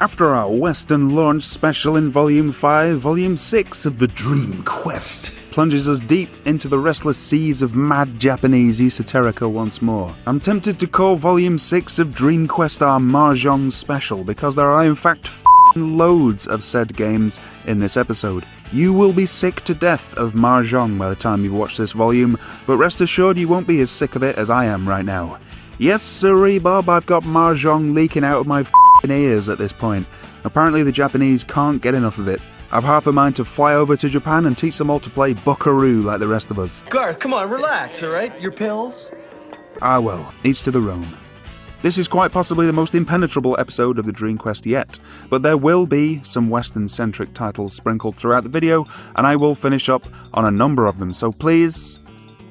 After our Western launch special in Volume 5, Volume 6 of the Dreamquest plunges us deep into the restless seas of mad Japanese esoterica once more. I'm tempted to call Volume 6 of Dreamquest our Mahjong special because there are in fact loads of said games in this episode. You will be sick to death of Mahjong by the time you've watched this volume, but rest assured you won't be as sick of it as I am right now. Yes sirree Bob, I've got Mahjong leaking out of my ears at this point. Apparently the Japanese can't get enough of it. I've half a mind to fly over to Japan and teach them all to play Buckaroo like the rest of us. Garth, come on, relax, alright? Your pills? Ah well, each to their own. This is quite possibly the most impenetrable episode of the Dreamquest yet, but there will be some Western-centric titles sprinkled throughout the video, and I will finish up on a number of them, so please,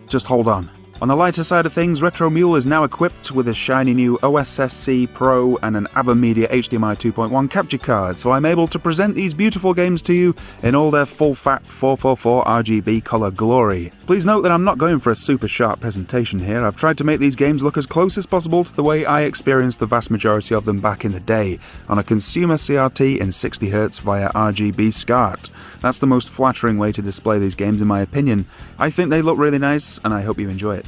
just hold on. On the lighter side of things, Retro Mule is now equipped with a shiny new OSSC Pro and an AVerMedia HDMI 2.1 capture card, so I'm able to present these beautiful games to you in all their full-fat 444 RGB colour glory. Please note that I'm not going for a super sharp presentation here. I've tried to make these games look as close as possible to the way I experienced the vast majority of them back in the day, on a consumer CRT in 60Hz via RGB SCART. That's the most flattering way to display these games in my opinion. I think they look really nice, and I hope you enjoy it.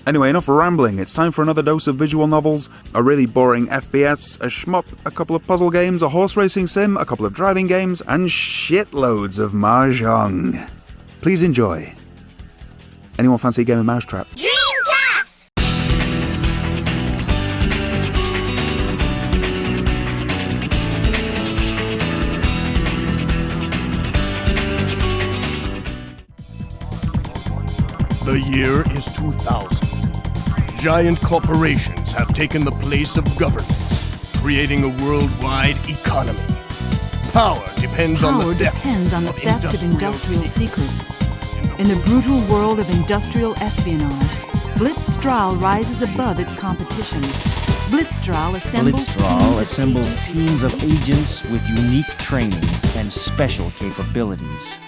Anyway, enough rambling, it's time for another dose of visual novels, a really boring FPS, a shmup, a couple of puzzle games, a horse racing sim, a couple of driving games, and shitloads of Mahjong. Please enjoy. Anyone fancy a game of Mousetrap? Dreamcast! The year is 2000. Giant corporations have taken the place of government, creating a worldwide economy. Power depends on the theft of industrial secrets. In the brutal world of industrial espionage, Blitzstrahl rises above its competition. Blitzstrahl assembles teams of agents with unique training and special capabilities.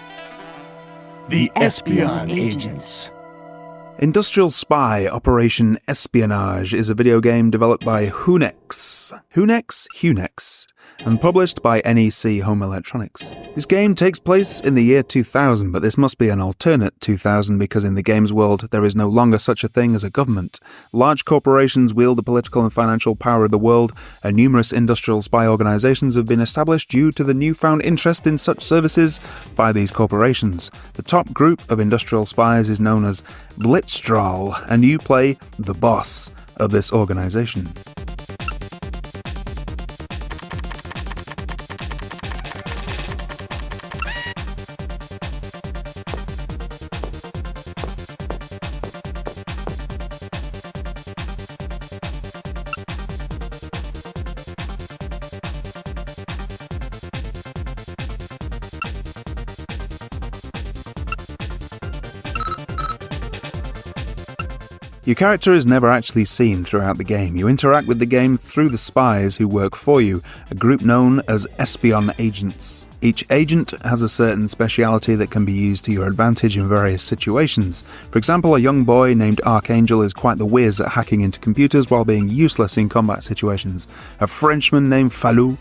The Espion Agents. Industrial Spy Operation Espionage is a video game developed by Hunex, and published by NEC Home Electronics. This game takes place in the year 2000, but this must be an alternate 2000 because in the game's world there is no longer such a thing as a government. Large corporations wield the political and financial power of the world, and numerous industrial spy organizations have been established due to the newfound interest in such services by these corporations. The top group of industrial spies is known as Blitzstrahl, and you play the boss of this organization. Your character is never actually seen throughout the game. You interact with the game through the spies who work for you, a group known as Espion Agents. Each agent has a certain speciality that can be used to your advantage in various situations. For example, a young boy named Archangel is quite the whiz at hacking into computers while being useless in combat situations. A Frenchman named Falou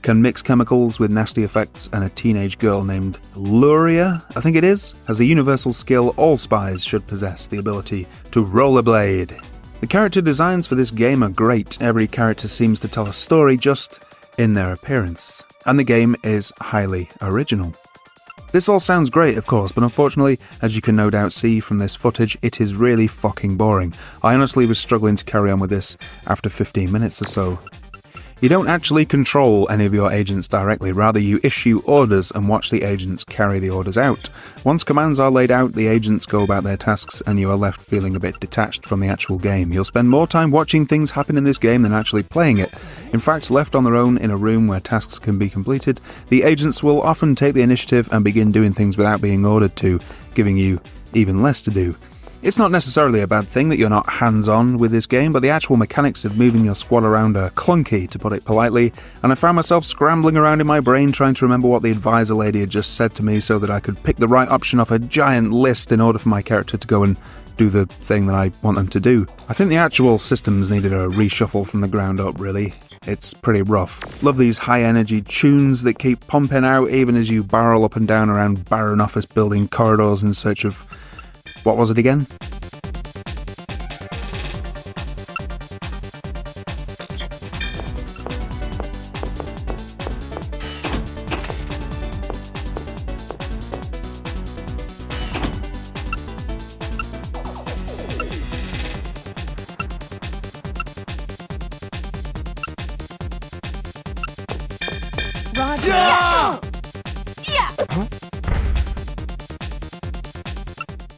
can mix chemicals with nasty effects, and a teenage girl named Luria, I think it is, has the universal skill all spies should possess, the ability to rollerblade. The character designs for this game are great. Every character seems to tell a story just in their appearance, and the game is highly original. This all sounds great, of course, but unfortunately, as you can no doubt see from this footage, it is really fucking boring. I honestly was struggling to carry on with this after 15 minutes or so. You don't actually control any of your agents directly, rather you issue orders and watch the agents carry the orders out. Once commands are laid out, the agents go about their tasks and you are left feeling a bit detached from the actual game. You'll spend more time watching things happen in this game than actually playing it. In fact, left on their own in a room where tasks can be completed, the agents will often take the initiative and begin doing things without being ordered to, giving you even less to do. It's not necessarily a bad thing that you're not hands-on with this game, but the actual mechanics of moving your squad around are clunky, to put it politely, and I found myself scrambling around in my brain trying to remember what the advisor lady had just said to me so that I could pick the right option off a giant list in order for my character to go and do the thing that I want them to do. I think the actual systems needed a reshuffle from the ground up, really. It's pretty rough. Love these high-energy tunes that keep pumping out even as you barrel up and down around barren office building corridors in search of... what was it again?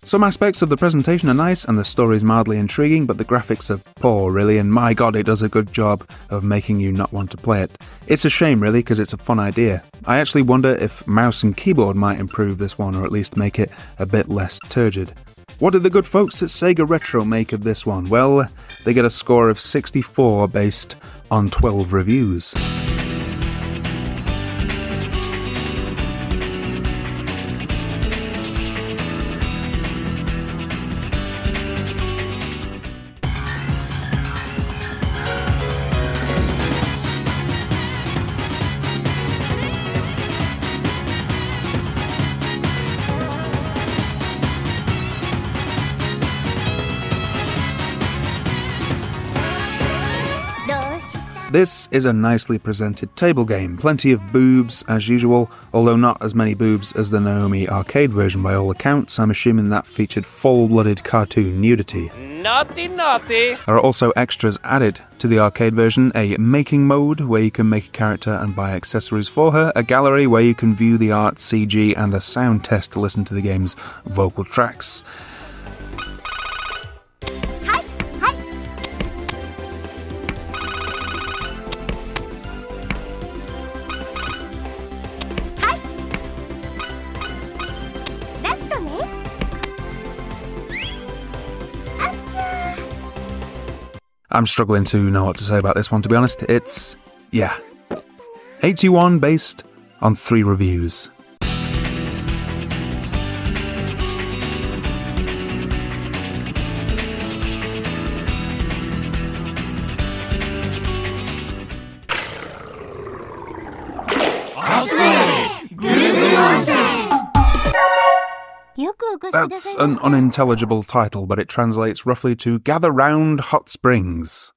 Some aspects of the presentation are nice and the story's mildly intriguing, but the graphics are poor, really, and my god, it does a good job of making you not want to play it. It's a shame, really, because it's a fun idea. I actually wonder if mouse and keyboard might improve this one, or at least make it a bit less turgid. What did the good folks at Sega Retro make of this one? Well, they get a score of 64 based on 12 reviews. This is a nicely presented table game, plenty of boobs as usual, although not as many boobs as the Naomi arcade version by all accounts. I'm assuming that featured full-blooded cartoon nudity. Naughty, naughty! There are also extras added to the arcade version, a making mode where you can make a character and buy accessories for her, a gallery where you can view the art, CG, and a sound test to listen to the game's vocal tracks. I'm struggling to know what to say about this one, to be honest. It's... yeah. 81 based on 3 reviews. That's an unintelligible title, but it translates roughly to Gather Round Hot Springs.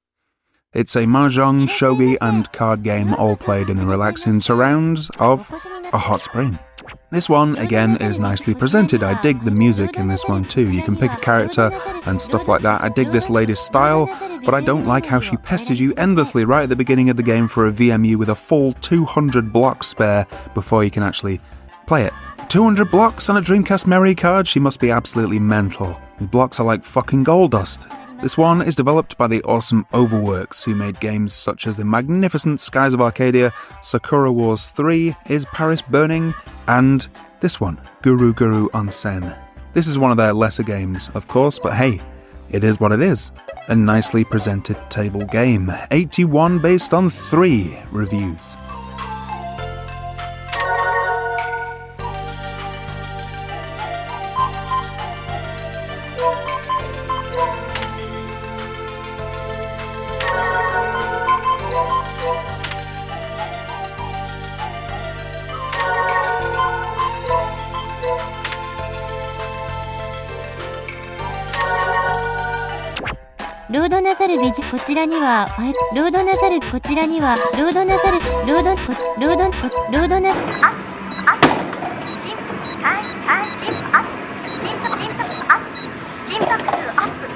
It's a mahjong, shogi, and card game all played in the relaxing surrounds of a hot spring. This one, again, is nicely presented. I dig the music in this one too. You can pick a character and stuff like that. I dig this lady's style, but I don't like how she pesters you endlessly right at the beginning of the game for a VMU with a full 200 blocks spare before you can actually play it. 200 blocks on a Dreamcast memory card? She must be absolutely mental. The blocks are like fucking gold dust. This one is developed by the awesome Overworks, who made games such as the magnificent Skies of Arcadia, Sakura Wars 3, Is Paris Burning, and this one, GuruGuru Onsen. This is one of their lesser games, of course, but hey, it is what it is. A nicely presented table game. 81 based on 3 reviews.こちらにはロードなさるこちらにはロードなさるロードな心拍数アップ。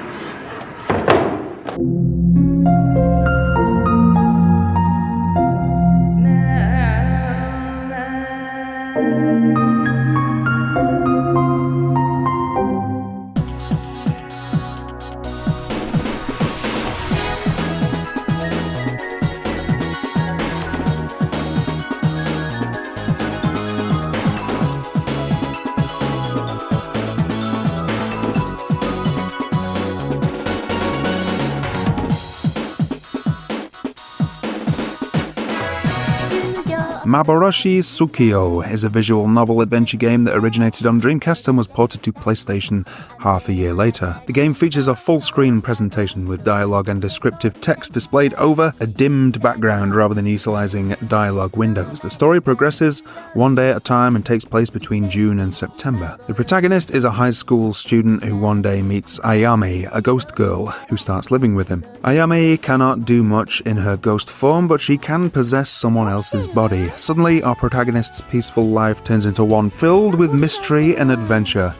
Maboroshi Tsukiyo is a visual novel adventure game that originated on Dreamcast and was ported to PlayStation half a year later. The game features a full-screen presentation with dialogue and descriptive text displayed over a dimmed background rather than utilizing dialogue windows. The story progresses one day at a time and takes place between June and September. The protagonist is a high school student who one day meets Ayame, a ghost girl, who starts living with him. Ayame cannot do much in her ghost form, but she can possess someone else's body. Suddenly, our protagonist's peaceful life turns into one filled with mystery and adventure.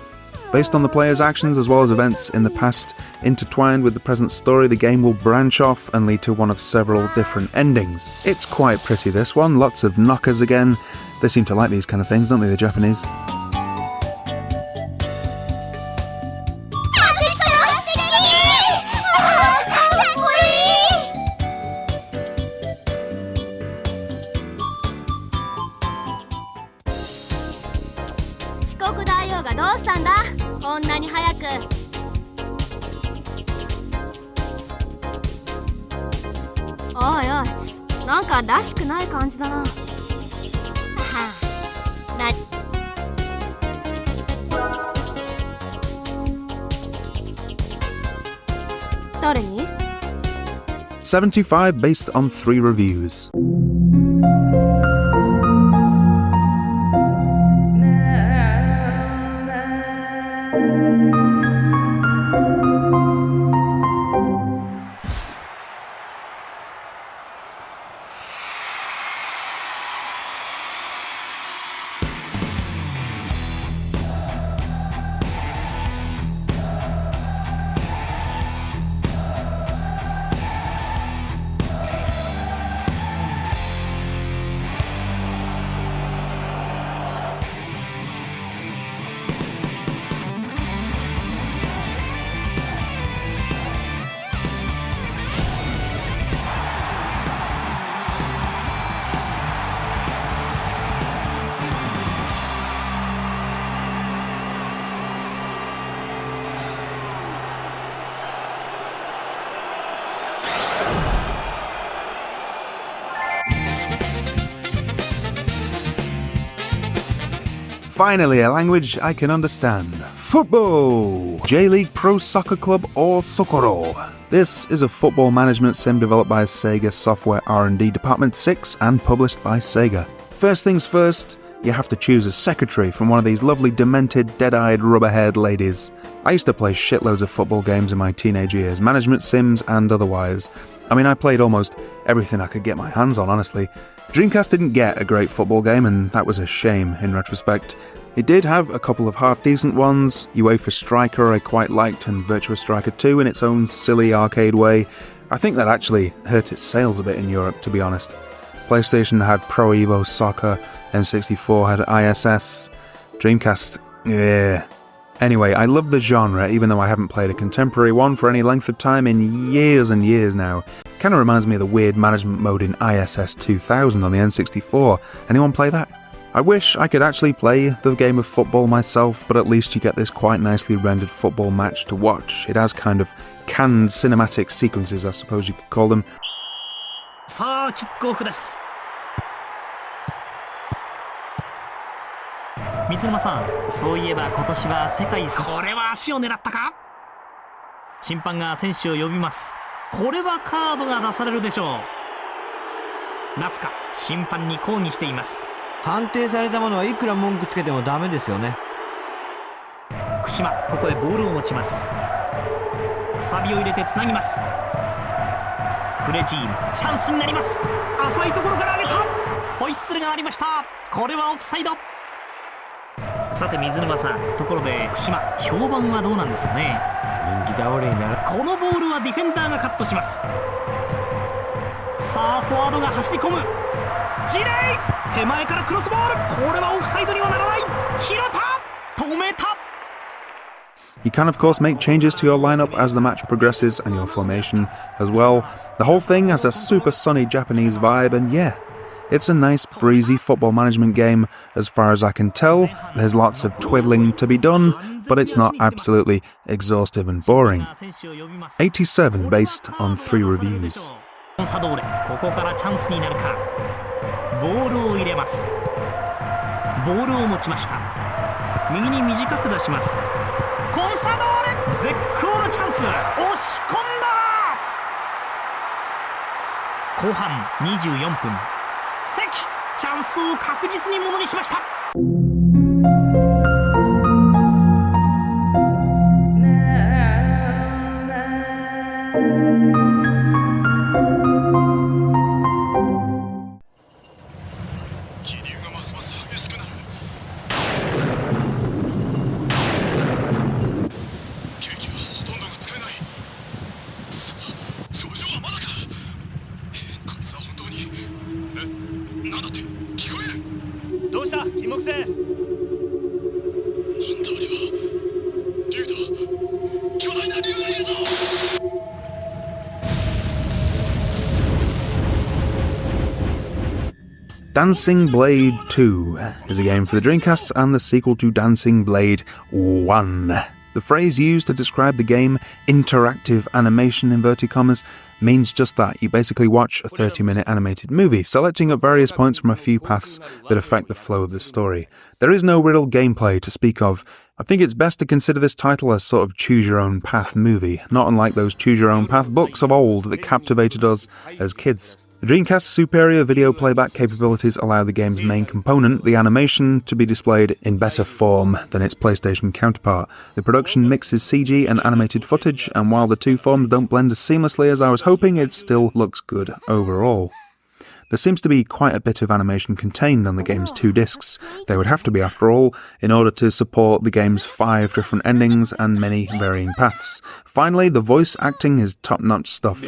Based on the player's actions as well as events in the past intertwined with the present story, the game will branch off and lead to one of several different endings. It's quite pretty, this one. Lots of knockers again. They seem to like these kind of things, don't they, the Japanese? $75 based on 3 reviews. Finally, a language I can understand. Football! J.League Pro Soccer Club or Tsukurou. This is a football management sim developed by Sega Software R&D Department 6 and published by Sega. First things first, you have to choose a secretary from one of these lovely demented, dead-eyed, rubber-haired ladies. I used to play shitloads of football games in my teenage years, management sims and otherwise. I mean, I played almost everything I could get my hands on, honestly. Dreamcast didn't get a great football game, and that was a shame in retrospect. It did have a couple of half-decent ones. UEFA Striker I quite liked, and Virtua Striker 2 in its own silly arcade way. I think that actually hurt its sales a bit in Europe, to be honest. PlayStation had Pro Evo Soccer, N64 had ISS, Dreamcast, yeah. Anyway, I love the genre, even though I haven't played a contemporary one for any length of time in years and years now. Kinda reminds me of the weird management mode in ISS 2000 on the N64. Anyone play that? I wish I could actually play the game of football myself, but at least you get this quite nicely rendered football match to watch. It has kind of canned cinematic sequences, I suppose you could call them. さあキックオフです。水沼さん、そういえば今年は世界これは足を狙ったか。審判が選手を呼びます。これはカードが出されるでしょう。夏か審判に抗議しています。判定されたものはいくら文句つけてもダメですよね。串間、ここでボールを持ちます。くさびを入れてつなぎます。プレジール、チャンスになります。浅いところから上げた。ホイッスルがありました。これはオフサイド。さて水沼さん、ところで串間、評判はどうなんですかね。人気倒れになる。このボールはディフェンダーがカットします。さあフォワードが走り込む。ジレイ、手前からクロスボール。これはオフサイドにはならない。拾った、止めた。You can of course make changes to your lineup as the match progresses and your formation as well. The whole thing has a super sunny Japanese vibe, and yeah, it's a nice breezy football management game as far as I can tell. There's lots of twiddling to be done, but it's not absolutely exhaustive and boring. 87 based on 3 reviews. ボールを入れます。ボールを持ちました。右に短く出します。コンサドーレ、絶好のチャンス、押し込んだ。後半24分、関、チャンスを確実にものにしました。Dancing Blade 2 is a game for the Dreamcast and the sequel to Dancing Blade 1. The phrase used to describe the game, interactive animation inverted commas, means just that. You basically watch a 30-minute animated movie, selecting at various points from a few paths that affect the flow of the story. There is no real gameplay to speak of. I think it's best to consider this title as sort of choose-your-own-path movie, not unlike those choose-your-own-path books of old that captivated us as kids. The Dreamcast's superior video playback capabilities allow the game's main component, the animation, to be displayed in better form than its PlayStation counterpart. The production mixes CG and animated footage, and while the two forms don't blend as seamlessly as I was hoping, it still looks good overall. There seems to be quite a bit of animation contained on the game's 2 discs. They would have to be, after all, in order to support the game's 5 different endings and many varying paths. Finally, the voice acting is top-notch stuff.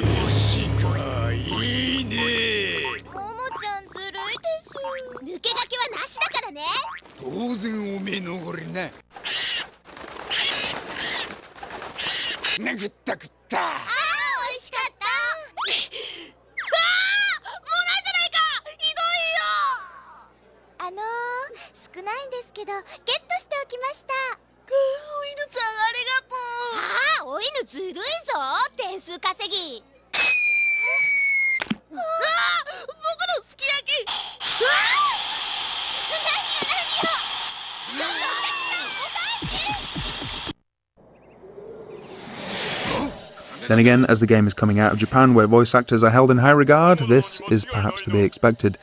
Then again, as the game is coming out of Japan, where voice actors are held in high regard, this is perhaps to be expected.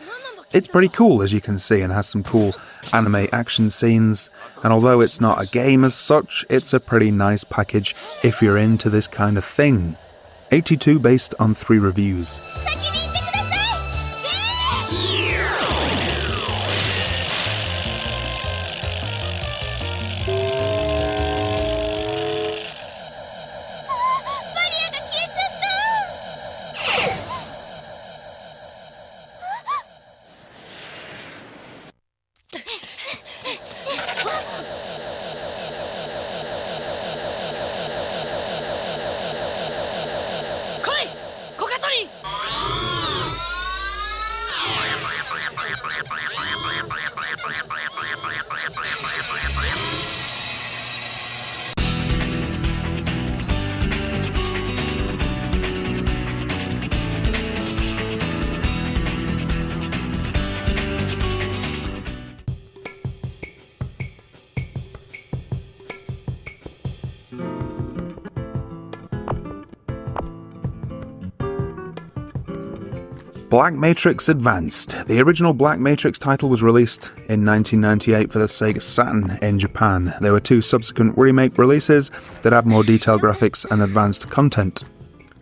It's pretty cool, as you can see, and has some cool anime action scenes, and although it's not a game as such, it's a pretty nice package if you're into this kind of thing. 82 based on 3 reviews. Black Matrix Advanced. The original Black Matrix title was released in 1998 for the Sega Saturn in Japan. There were 2 subsequent remake releases that had more detailed graphics and advanced content.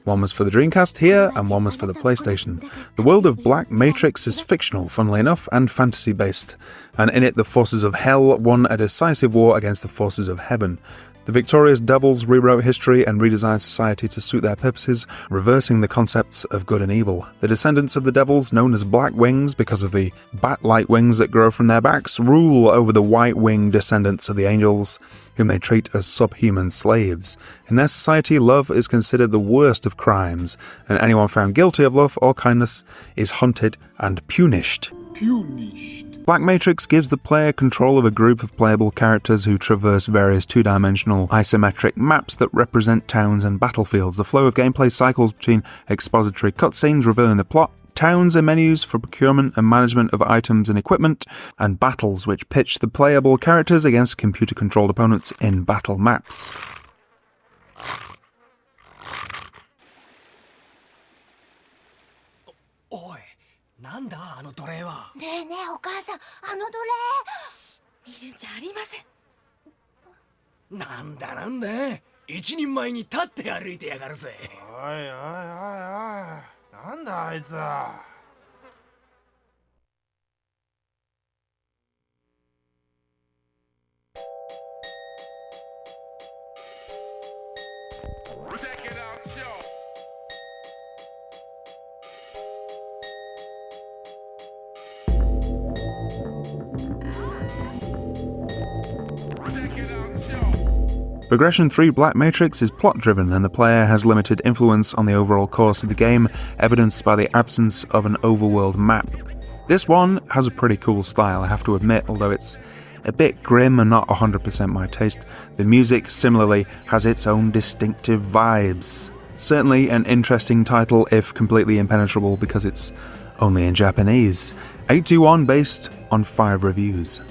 One was for the Dreamcast here, and one was for the PlayStation. The world of Black Matrix is fictional, funnily enough, and fantasy-based, and in it the forces of Hell won a decisive war against the forces of Heaven. The victorious devils rewrote history and redesigned society to suit their purposes, reversing the concepts of good and evil. The descendants of the devils, known as Black Wings because of the bat-like wings that grow from their backs, rule over the white-winged descendants of the angels, whom they treat as subhuman slaves. In their society, love is considered the worst of crimes, and anyone found guilty of love or kindness is hunted and punished. Black Matrix gives the player control of a group of playable characters who traverse various 2-dimensional isometric maps that represent towns and battlefields. The flow of gameplay cycles between expository cutscenes revealing the plot, towns and menus for procurement and management of items and equipment, and battles which pitch the playable characters against computer-controlled opponents in battle maps. Oi, なんだあの奴隷は。ねえねえお母さん、あの奴隷いるんじゃありません。なんだなんだ、一人前に立って歩いてやがるぜ。おいおいおいおい、なんだあいつは。Progression 3 Black Matrix is plot-driven and the player has limited influence on the overall course of the game, evidenced by the absence of an overworld map. This one has a pretty cool style, I have to admit, although it's a bit grim and not 100% my taste. The music, similarly, has its own distinctive vibes. Certainly an interesting title, if completely impenetrable because it's only in Japanese. 821 based on 5 reviews.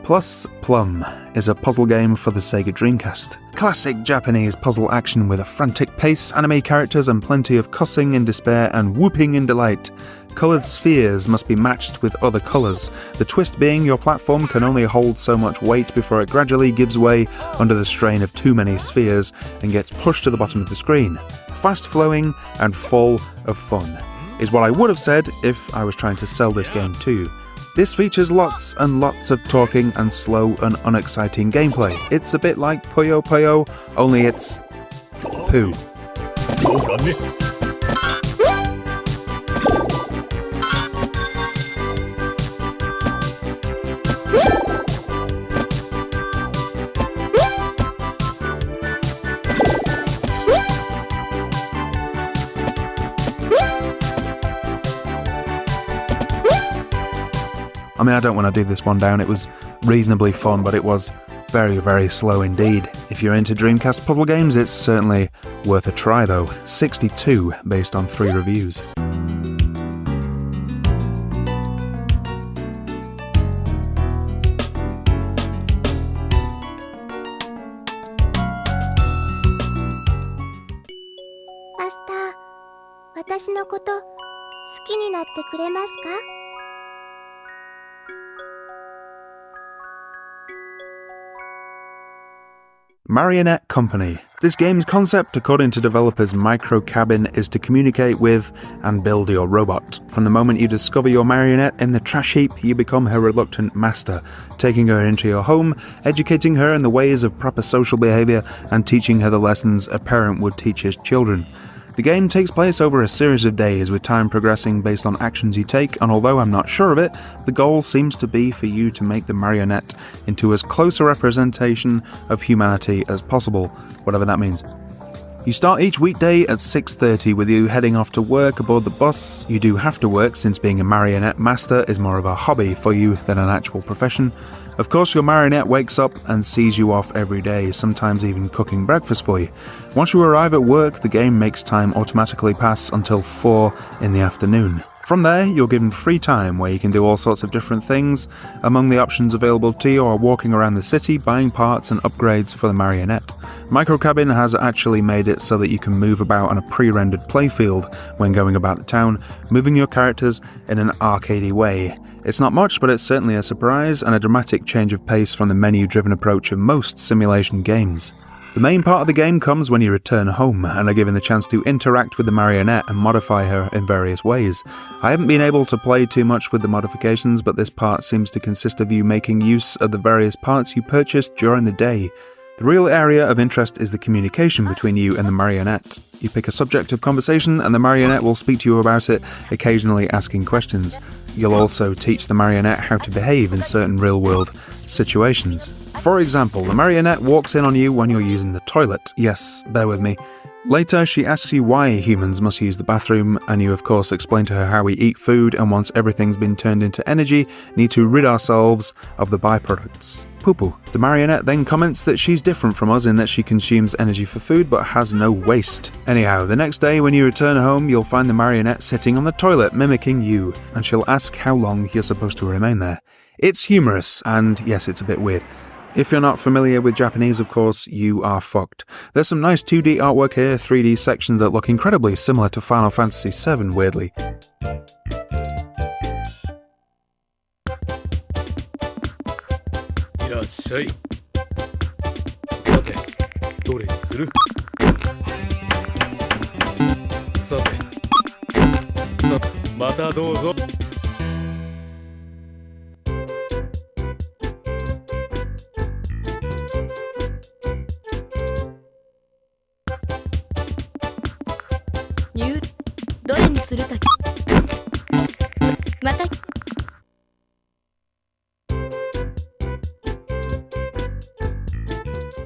Plus Plumb is a puzzle game for the Sega Dreamcast. Classic Japanese puzzle action with a frantic pace, anime characters and plenty of cussing in despair and whooping in delight. Coloured spheres must be matched with other colours, the twist being your platform can only hold so much weight before it gradually gives way under the strain of too many spheres and gets pushed to the bottom of the screen. Fast flowing and full of fun is what I would have said if I was trying to sell this game to you. This features lots and lots of talking and slow and unexciting gameplay. It's a bit like Puyo Puyo, only it's poo. I mean, I don't want to do this one down, it was reasonably fun, but it was very, very slow indeed. If you're into Dreamcast puzzle games, it's certainly worth a try though. 62 based on 3 reviews. Master, 私のこと好きになってくれますか? Marionette Company. This game's concept, according to developers Micro Cabin, is to communicate with and build your robot. From the moment you discover your marionette in the trash heap, you become her reluctant master, taking her into your home, educating her in the ways of proper social behaviour, and teaching her the lessons a parent would teach his children. The game takes place over a series of days, with time progressing based on actions you take, and although I'm not sure of it, the goal seems to be for you to make the marionette into as close a representation of humanity as possible, whatever that means. You start each weekday at 6:30 with you heading off to work aboard the bus. You do have to work since being a marionette master is more of a hobby for you than an actual profession. Of course, your marionette wakes up and sees you off every day, sometimes even cooking breakfast for you. Once you arrive at work, the game makes time automatically pass until 4 in the afternoon. From there, you're given free time where you can do all sorts of different things. Among the options available to you are walking around the city, buying parts and upgrades for the marionette. Microcabin has actually made it so that you can move about on a pre-rendered playfield when going about the town, moving your characters in an arcadey way. It's not much, but it's certainly a surprise and a dramatic change of pace from the menu-driven approach of most simulation games. The main part of the game comes when you return home and are given the chance to interact with the marionette and modify her in various ways. I haven't been able to play too much with the modifications, but this part seems to consist of you making use of the various parts you purchased during the day. The real area of interest is the communication between you and the marionette. You pick a subject of conversation and the marionette will speak to you about it, occasionally asking questions. You'll also teach the marionette how to behave in certain real-world situations. For example, the marionette walks in on you when you're using the toilet. Yes, bear with me. Later, she asks you why humans must use the bathroom, and you of course explain to her how we eat food, and once everything's been turned into energy, need to rid ourselves of the byproducts. Poo-poo. The marionette then comments that she's different from us in that she consumes energy for food but has no waste. Anyhow, the next day when you return home, you'll find the marionette sitting on the toilet mimicking you, and she'll ask how long you're supposed to remain there. It's humorous, and yes, it's a bit weird. If you're not familiar with Japanese, of course, you are fucked. There's some nice 2D artwork here, 3D sections that look incredibly similar to Final Fantasy VII, weirdly.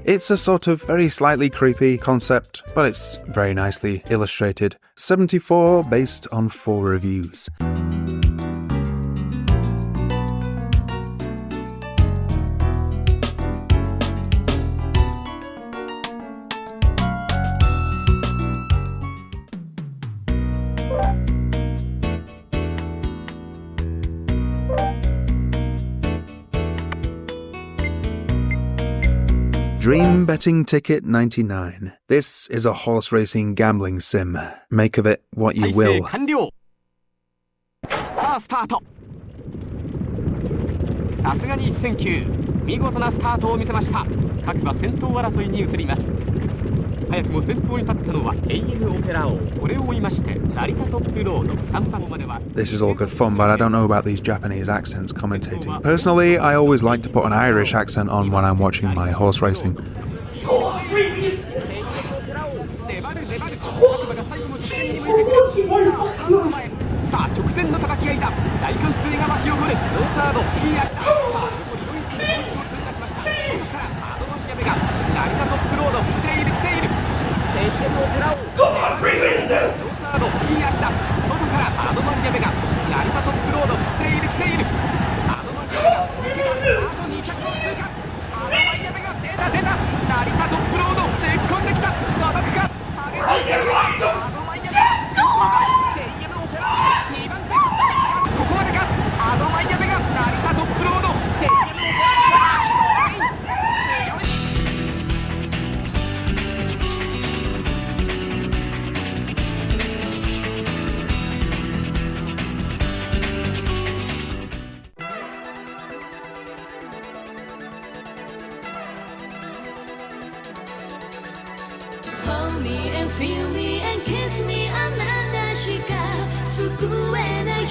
It's a sort of very slightly creepy concept, but it's very nicely illustrated. 74 based on 4 reviews. Dream Betting Ticket 99. This is a horse racing gambling sim. Make of it what you will. さあスタート。さすがに一戦級、見事なスタートを見せました。各馬先頭争いに移ります。早くも先頭に立ったのは AM オペラ王。これを追いまして成田トップロード3番までは。 This is all good fun, but I don't know about these Japanese accents commentating. Personally, I always like to put an Irish accent on when I'm watching my horse racing. さあ直線の叩き合いだ。大歓声が巻き起こる。ノーサードいい足だ。さあ残り4キロを通過しました。そこからアドマンヤメが成田トップロード来ている来ている。AM オペラ王ノーサードいい足だ。外からアドマンヤメが成田トップロード来ている来ている。アドマンヤメが抜けた。あと200通過。アドマンヤメが出た出た。成田トップロード突っ込んできた。届くか。激しい攻め。アドマンヤメが先頭だ。AM オペラ王2番手。しかしここまでか。アドマンヤメが成田トップロード。AM オペラ王強い。Hold me and feel me and kiss me あなたしか救えない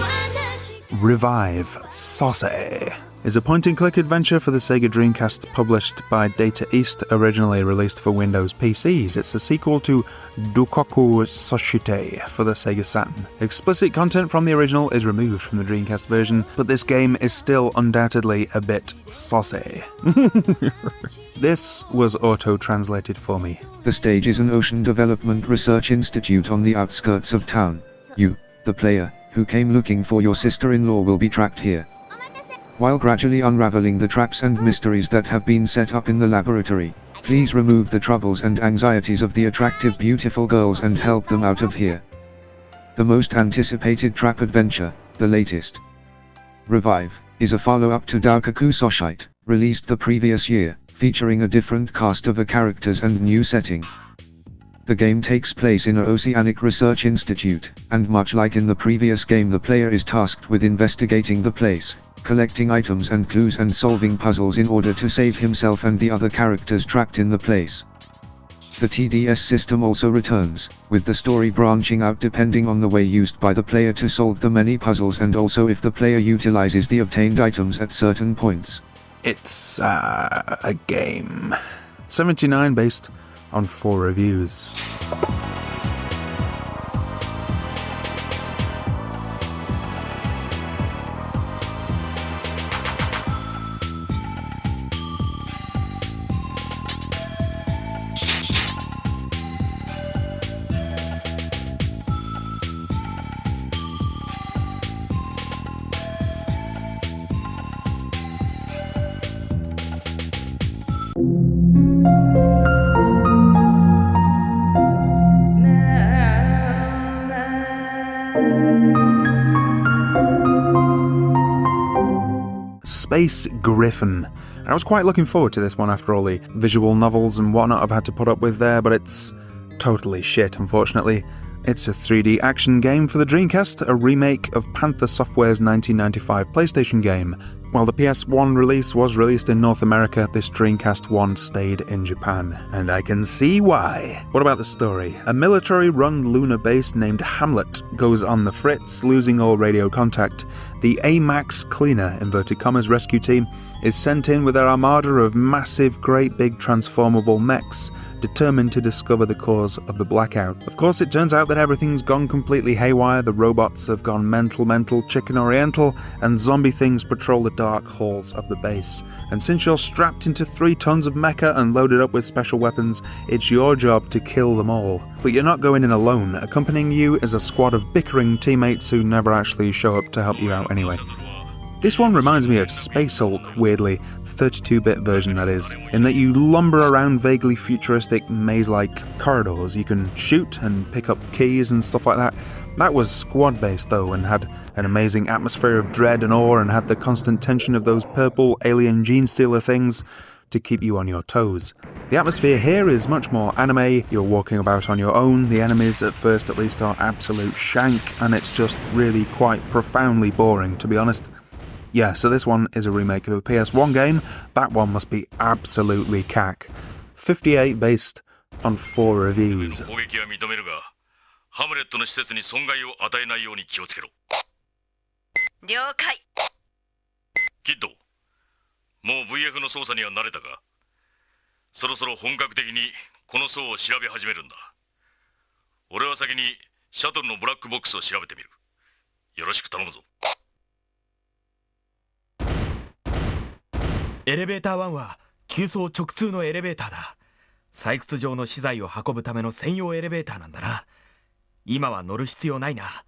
私 Revive Sosei is a point-and-click adventure for the Sega Dreamcast published by Data East, originally released for Windows PCs. It's a sequel to Dukoku Soshite for the Sega Saturn. Explicit content from the original is removed from the Dreamcast version, but this game is still undoubtedly a bit Sosei. This was auto-translated for me. The stage is an ocean development research institute on the outskirts of town. You, the player, who came looking for your sister-in-law, will be tracked here. While gradually unraveling the traps and mysteries that have been set up in the laboratory, please remove the troubles and anxieties of the attractive beautiful girls and help them out of here. The most anticipated trap adventure, the latest. Revive, is a follow-up to Doukaku Soshite, released the previous year, featuring a different cast of characters and new setting. The game takes place in an oceanic research institute, and much like in the previous game, the player is tasked with investigating the place, collecting items and clues and solving puzzles in order to save himself and the other characters trapped in the place. The TDS system also returns, with the story branching out depending on the way used by the player to solve the many puzzles and also if the player utilizes the obtained items at certain points. It's a game. 79 based on 4 reviews. Space Griffin. I was quite looking forward to this one after all the visual novels and whatnot I've had to put up with there, but it's totally shit, unfortunately. It's a 3D action game for the Dreamcast, a remake of Panther Software's 1995 PlayStation game. While the PS1 release was released in North America, this Dreamcast one stayed in Japan, and I can see why. What about the story? A military-run lunar base named Hamlet goes on the fritz, losing all radio contact. The AMAX Cleaner, inverted commas, rescue team is sent in with their armada of massive, great big transformable mechs, determined to discover the cause of the blackout. Of course, it turns out that everything's gone completely haywire, the robots have gone mental, chicken oriental, and zombie things patrol the dark halls of the base. And since you're strapped into 3 tons of mecha and loaded up with special weapons, it's your job to kill them all. But you're not going in alone. Accompanying you is a squad of bickering teammates who never actually show up to help you out anyway. This one reminds me of Space Hulk, weirdly, 32-bit version that is, in that you lumber around vaguely futuristic maze-like corridors. You can shoot and pick up keys and stuff like that. That was squad-based though, and had an amazing atmosphere of dread and awe, and had the constant tension of those purple alien gene stealer things to keep you on your toes. The atmosphere here is much more anime. You're walking about on your own, the enemies at first at least are absolute shank, and it's just really quite profoundly boring, to be honest. Yeah, so this one is a remake of a PS1 game. That one must be absolutely cack. 58 based on 4 reviews. ハムレットの施設に損害を与えないように気をつけろ。了解。キッド、もう VF の操作には慣れたか？そろそろ本格的にこの層を調べ始めるんだ。俺は先にシャトルのブラックボックスを調べてみる。よろしく頼むぞ。エレベーター1は急走直通のエレベーターだ。採掘場の資材を運ぶための専用エレベーターなんだな。今は乗る必要ないな。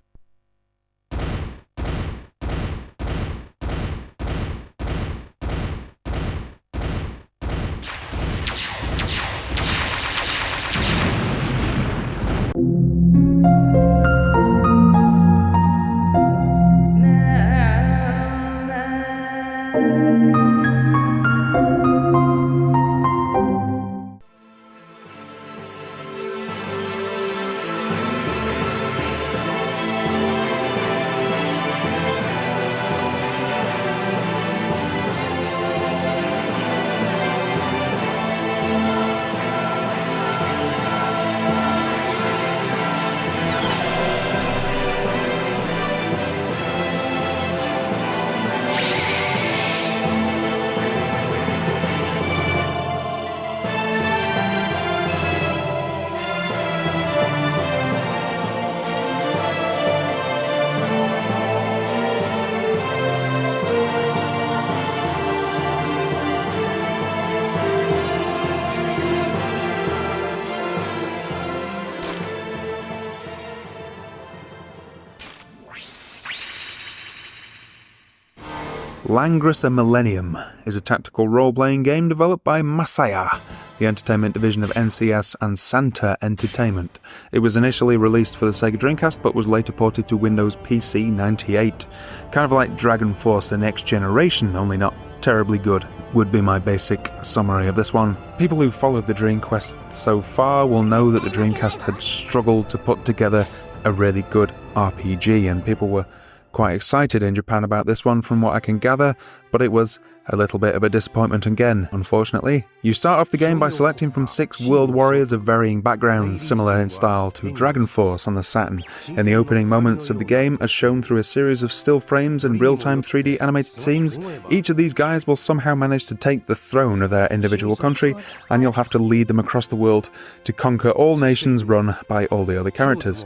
Langrisser Millennium is a tactical role-playing game developed by Masaya, the entertainment division of NCS and Santa Entertainment. It was initially released for the Sega Dreamcast but was later ported to Windows PC 98. Kind of like Dragon Force The Next Generation, only not terribly good, would be my basic summary of this one. People who followed the Dreamquest so far will know that the Dreamcast had struggled to put together a really good RPG, and people were quite excited in Japan about this one from what I can gather, but it was a little bit of a disappointment again, unfortunately. You start off the game by selecting from 6 world warriors of varying backgrounds, similar in style to Dragon Force on the Saturn. In the opening moments of the game, as shown through a series of still frames and real-time 3D animated scenes, each of these guys will somehow manage to take the throne of their individual country, and you'll have to lead them across the world to conquer all nations run by all the other characters.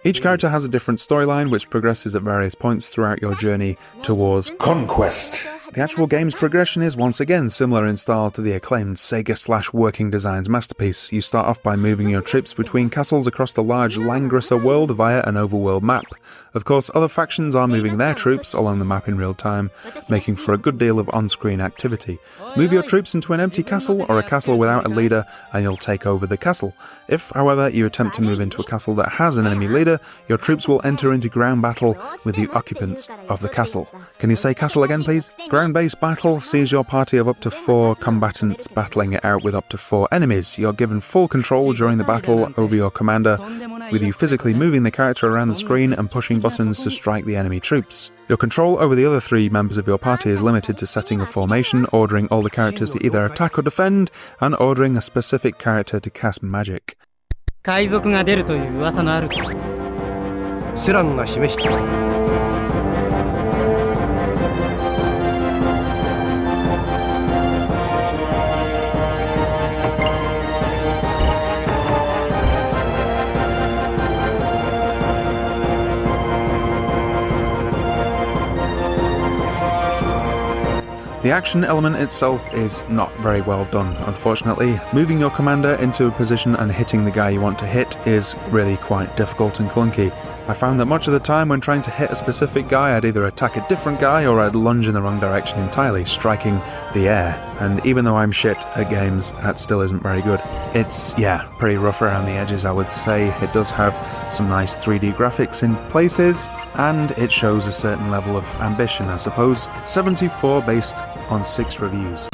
Each character has a different storyline which progresses at various points throughout your journey towards conquest. The actual game's progression is once again similar in style to the acclaimed Sega/Working Designs masterpiece. You start off by moving your troops between castles across the large Langrisser world via an overworld map. Of course, other factions are moving their troops along the map in real time, making for a good deal of on-screen activity. Move your troops into an empty castle or a castle without a leader and you'll take over the castle. If, however, you attempt to move into a castle that has an enemy leader, your troops will enter into ground battle with the occupants of the castle. Can you say castle again, please? Ground turn-based battle sees your party of up to 4 combatants battling it out with up to 4 enemies. You're given full control during the battle over your commander, with you physically moving the character around the screen and pushing buttons to strike the enemy troops. Your control over the other 3 members of your party is limited to setting a formation, ordering all the characters to either attack or defend, and ordering a specific character to cast magic. 海賊が出るという噂のあるセランが示した The action element itself is not very well done, unfortunately. Moving your commander into a position and hitting the guy you want to hit is really quite difficult and clunky. I found that much of the time when trying to hit a specific guy, I'd either attack a different guy or I'd lunge in the wrong direction entirely, striking the air. And even though I'm shit at games, that still isn't very good. It's, pretty rough around the edges, I would say. It does have some nice 3D graphics in places, and it shows a certain level of ambition, I suppose. 74 based on 6 reviews.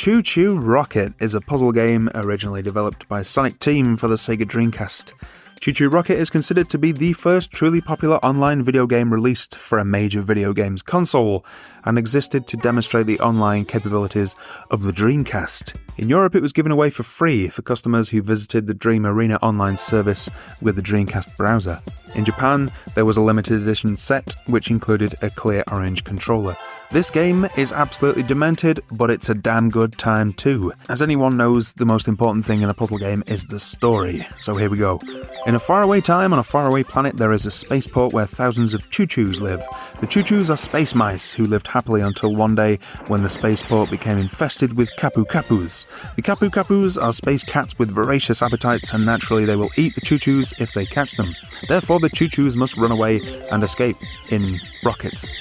ChuChu Rocket is a puzzle game originally developed by Sonic Team for the Sega Dreamcast. ChuChu Rocket is considered to be the first truly popular online video game released for a major video games console, and existed to demonstrate the online capabilities of the Dreamcast. In Europe, it was given away for free for customers who visited the Dream Arena online service with the Dreamcast browser. In Japan, there was a limited edition set which included a clear orange controller. This game is absolutely demented, but it's a damn good time too. As anyone knows, the most important thing in a puzzle game is the story, so here we go. In a faraway time on a faraway planet, there is a spaceport where thousands of ChuChus live. The ChuChus are space mice who lived happily until one day when the spaceport became infested with Kapu-Kapus. The Kapu-Kapus are space cats with voracious appetites, and naturally they will eat the ChuChus if they catch them. Therefore, the ChuChus must run away and escape in rockets.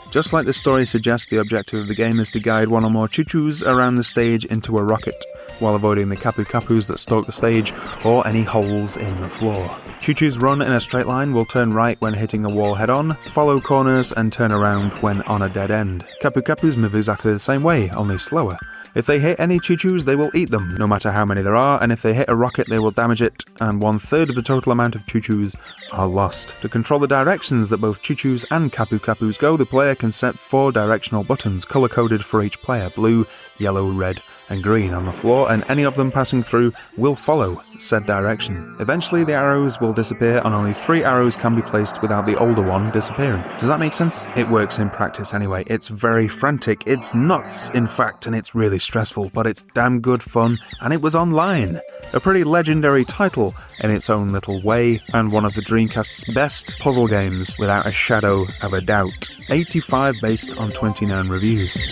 Just like the story suggests, the objective of the game is to guide one or more ChuChus around the stage into a rocket, while avoiding the Kapu-Kapus that stalk the stage or any holes in the floor. ChuChus run in a straight line, will turn right when hitting a wall head-on, follow corners and turn around when on a dead end. Kapu-Kapus move exactly the same way, only slower. If they hit any ChuChus, they will eat them, no matter how many there are, and if they hit a rocket, they will damage it, and 1/3 of the total amount of ChuChus are lost. To control the directions that both ChuChus and Kapu-Kapus go, the player can set 4 directional buttons, colour-coded for each player: blue, yellow, red, and green on the floor, and any of them passing through will follow said direction. Eventually, the arrows will disappear, and only 3 arrows can be placed without the older one disappearing. Does that make sense? It works in practice anyway. It's very frantic, it's nuts, in fact, and it's really stressful, but it's damn good fun, and it was online. A pretty legendary title in its own little way, and one of the Dreamcast's best puzzle games without a shadow of a doubt. 85 based on 29 reviews. 「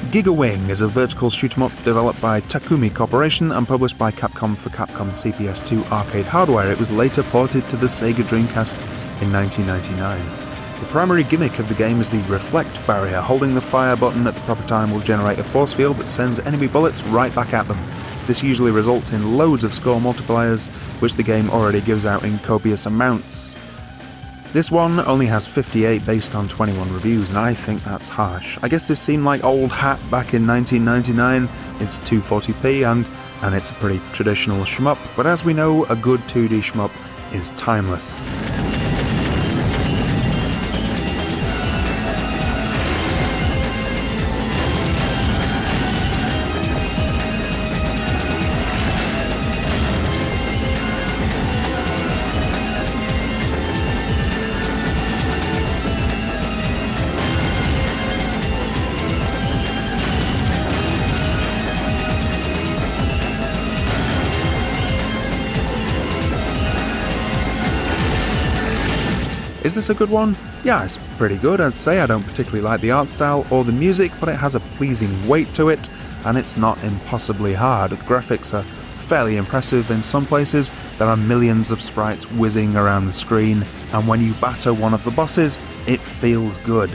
Giga Wing is a vertical shoot-'em-up developed by Takumi Corporation and published by Capcom for Capcom CPS2 arcade hardware. It was later ported to the Sega Dreamcast in 1999. The primary gimmick of the game is the reflect barrier. Holding the fire button at the proper time will generate a force field that sends enemy bullets right back at them. This usually results in loads of score multipliers, which the game already gives out in copious amounts. This one only has 58 based on 21 reviews, and I think that's harsh. I guess this seemed like old hat back in 1999, it's 240p and it's a pretty traditional shmup, but as we know, a good 2D shmup is timeless. Is this a good one? Yeah, it's pretty good, I'd say. I don't particularly like the art style or the music, but it has a pleasing weight to it, and it's not impossibly hard. The graphics are fairly impressive in some places. There are millions of sprites whizzing around the screen, and when you batter one of the bosses, it feels good.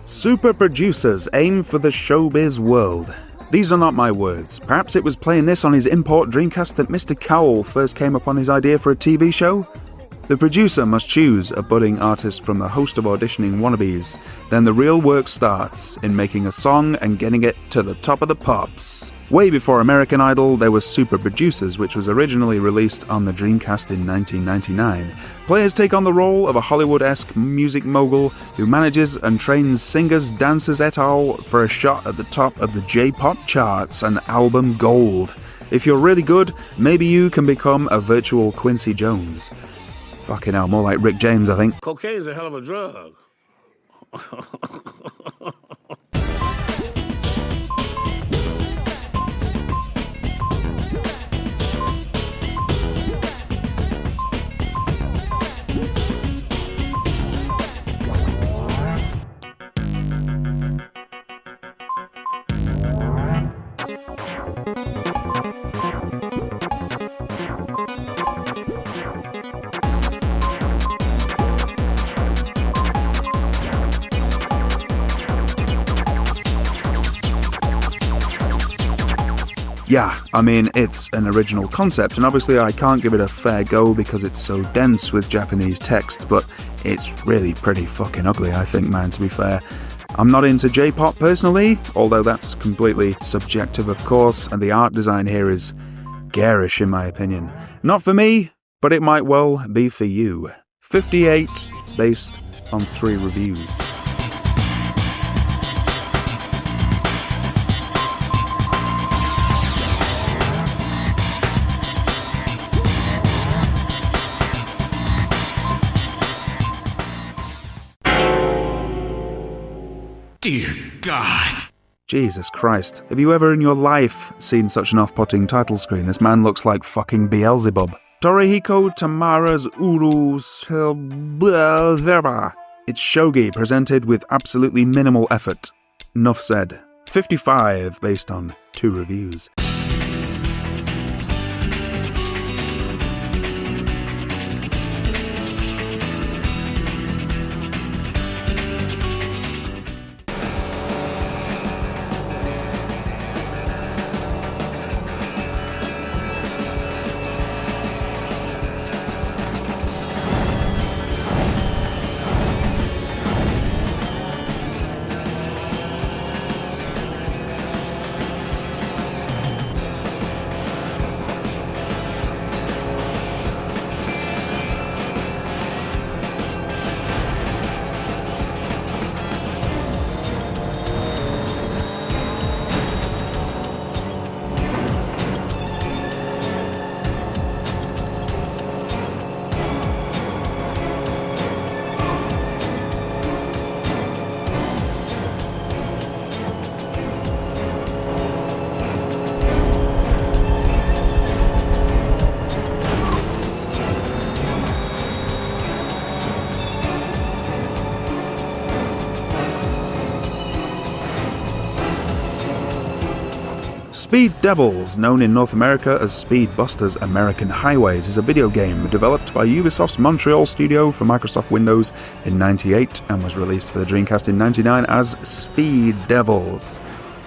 Super producers aim for the showbiz world. These are not my words. Perhaps it was playing this on his import Dreamcast that Mr. Cowell first came upon his idea for a TV show. The producer must choose a budding artist from the host of auditioning wannabes. Then the real work starts in making a song and getting it to the top of the pops. Way before American Idol, there was Super Producers, which was originally released on the Dreamcast in 1999. Players take on the role of a Hollywood-esque music mogul who manages and trains singers, dancers et al. For a shot at the top of the J-pop charts and album gold. If you're really good, maybe you can become a virtual Quincy Jones. Fucking hell, more like Rick James, I think. Cocaine's a hell of a drug. Yeah, I mean, it's an original concept, and obviously I can't give it a fair go because it's so dense with Japanese text, but it's really pretty fucking ugly, I think, man, to be fair. I'm not into J-pop personally, although that's completely subjective, of course, and the art design here is garish, in my opinion. Not for me, but it might well be for you. 58, based on 3 reviews. Dear God. Jesus Christ. Have you ever in your life seen such an off-putting title screen? This man looks like fucking Beelzebub. Torihiko Tamara's Uru Verba. It's shogi presented with absolutely minimal effort. Enough said. 55 based on 2 reviews. Speed Devils, known in North America as Speed Busters American Highways, is a video game developed by Ubisoft's Montreal studio for Microsoft Windows in '98 and was released for the Dreamcast in '99 as Speed Devils.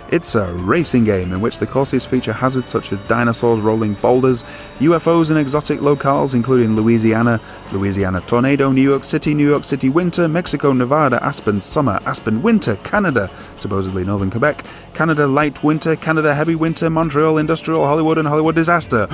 It's a racing game in which the courses feature hazards such as dinosaurs rolling boulders, UFOs and exotic locales including Louisiana tornado, New York City winter, Mexico, Nevada, Aspen summer, Aspen winter, Canada, supposedly northern Quebec, Canada light winter, Canada heavy winter, Montreal industrial, Hollywood and Hollywood disaster.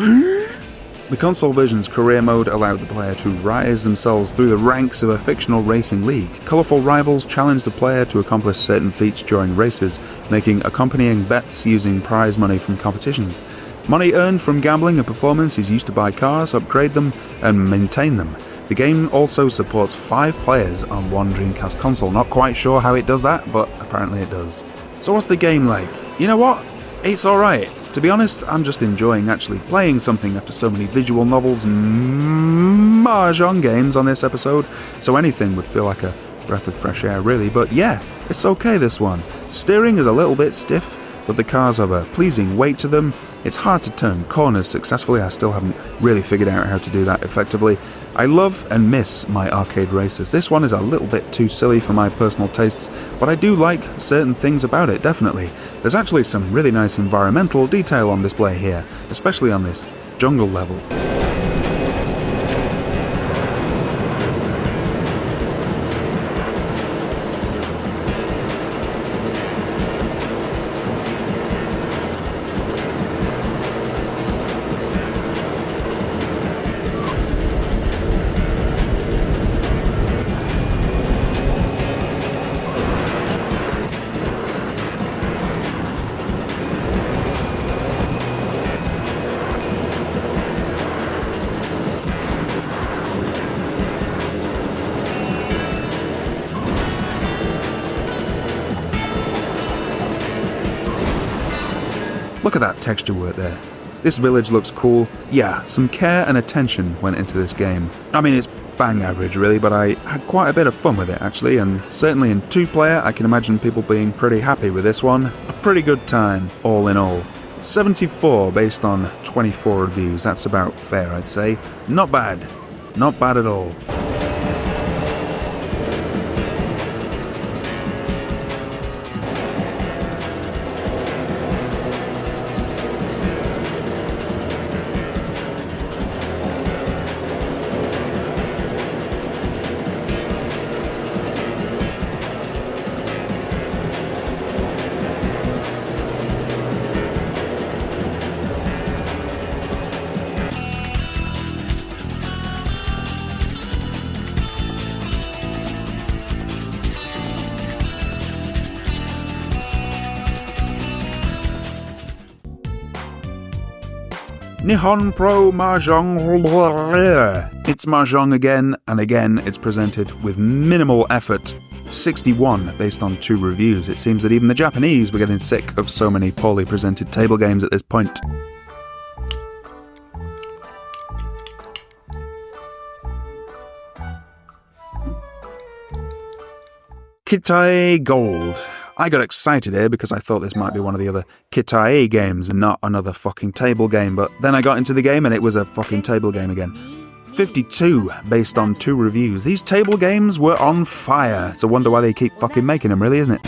The console version's career mode allowed the player to rise themselves through the ranks of a fictional racing league. Colourful rivals challenge the player to accomplish certain feats during races, making accompanying bets using prize money from competitions. Money earned from gambling and performance is used to buy cars, upgrade them, and maintain them. The game also supports 5 players on one Dreamcast console. Not quite sure how it does that, but apparently it does. So what's the game like? You know what? It's alright. To be honest, I'm just enjoying actually playing something after so many visual novels and mahjong games on this episode, so anything would feel like a breath of fresh air really, but yeah, it's okay this one. Steering is a little bit stiff, but the cars have a pleasing weight to them. It's hard to turn corners successfully, I still haven't really figured out how to do that effectively. I love and miss my arcade races. This one is a little bit too silly for my personal tastes, but I do like certain things about it, definitely. There's actually some really nice environmental detail on display here, especially on this jungle level. Look at that texture work there. This village looks cool. Yeah, some care and attention went into this game. I mean, it's bang average really, but I had quite a bit of fun with it actually, and certainly in 2-player I can imagine people being pretty happy with this one. A pretty good time, all in all. 74 based on 24 reviews, that's about fair I'd say. Not bad. Not bad at all. Nihon Pro Mahjong. It's Mahjong again, and again it's presented with minimal effort. 61 based on 2 reviews. It seems that even the Japanese were getting sick of so many poorly presented table games at this point. Kitahei Gold. I got excited here because I thought this might be one of the other Kitahei games and not another fucking table game, but then I got into the game and it was a fucking table game again. 52 based on 2 reviews. These table games were on fire. It's a wonder why they keep fucking making them, really, isn't it?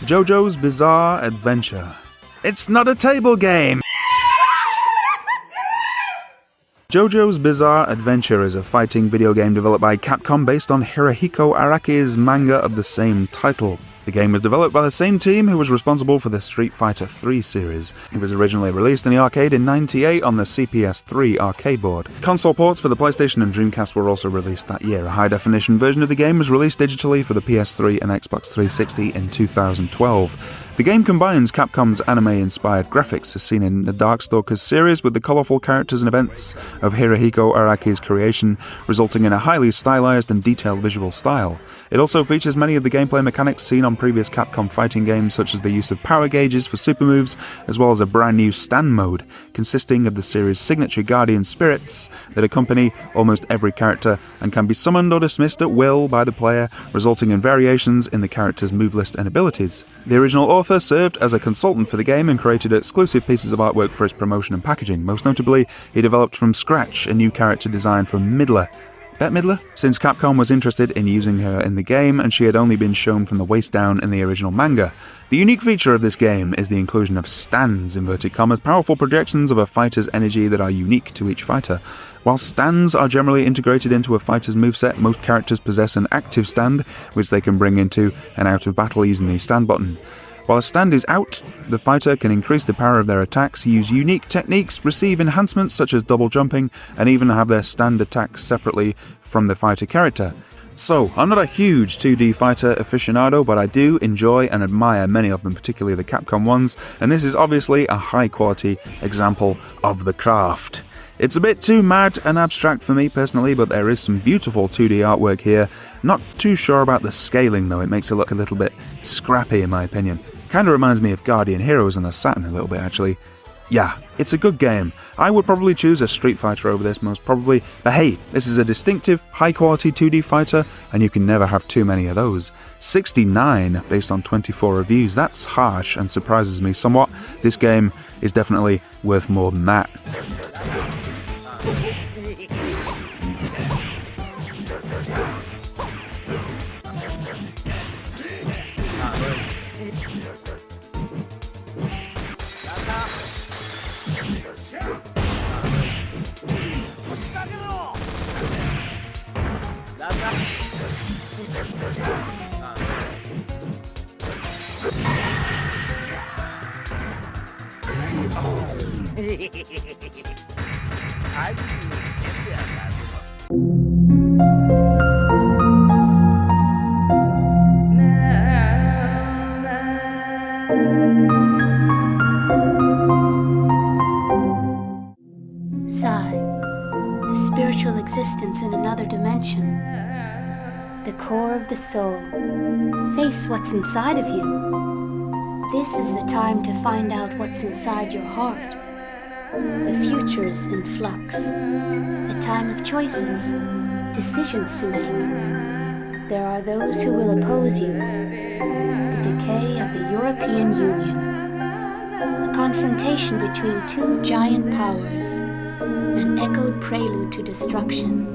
JoJo's Bizarre Adventure. It's not a table game! JoJo's Bizarre Adventure is a fighting video game developed by Capcom based on Hirohiko Araki's manga of the same title. The game was developed by the same team who was responsible for the Street Fighter III series. It was originally released in the arcade in '98 on the CPS-3 arcade board. Console ports for the PlayStation and Dreamcast were also released that year. A high-definition version of the game was released digitally for the PS3 and Xbox 360 in 2012. The game combines Capcom's anime-inspired graphics as seen in the Darkstalkers series with the colourful characters and events of Hirohiko Araki's creation, resulting in a highly stylized and detailed visual style. It also features many of the gameplay mechanics seen on previous Capcom fighting games, such as the use of power gauges for super moves, as well as a brand new stand mode, consisting of the series' signature guardian spirits that accompany almost every character and can be summoned or dismissed at will by the player, resulting in variations in the character's move list and abilities. The original author served as a consultant for the game and created exclusive pieces of artwork for its promotion and packaging. Most notably, he developed from scratch a new character design for Midler. Bette Midler? Since Capcom was interested in using her in the game and she had only been shown from the waist down in the original manga. The unique feature of this game is the inclusion of stands, inverted commas, powerful projections of a fighter's energy that are unique to each fighter. While stands are generally integrated into a fighter's moveset, most characters possess an active stand, which they can bring into and out of battle using the stand button. While a stand is out, the fighter can increase the power of their attacks, use unique techniques, receive enhancements such as double jumping, and even have their stand attacks separately from the fighter character. So, I'm not a huge 2D fighter aficionado, but I do enjoy and admire many of them, particularly the Capcom ones, and this is obviously a high-quality example of the craft. It's a bit too mad and abstract for me personally, but there is some beautiful 2D artwork here. Not too sure about the scaling though, it makes it look a little bit scrappy in my opinion. Kinda reminds me of Guardian Heroes on the Saturn a little bit actually. Yeah, it's a good game. I would probably choose a Street Fighter over this most probably, but hey, this is a distinctive, high-quality 2D fighter, and you can never have too many of those. 69 based on 24 reviews, that's harsh and surprises me somewhat. This game is definitely worth more than that. The spiritual existence in another dimension. The core of the soul. Face what's inside of you. This is the time to find out what's inside your heart. The future's in flux. A time of choices, decisions to make. There are those who will oppose you. The decay of the European Union. A confrontation between two giant powers. An echoed prelude to destruction.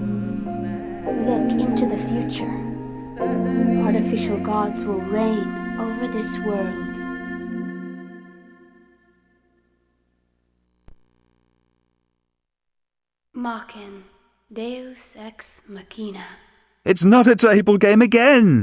Look into the future. Artificial gods will reign over this world. Maken, Deus Ex Machina. It's not a table game again!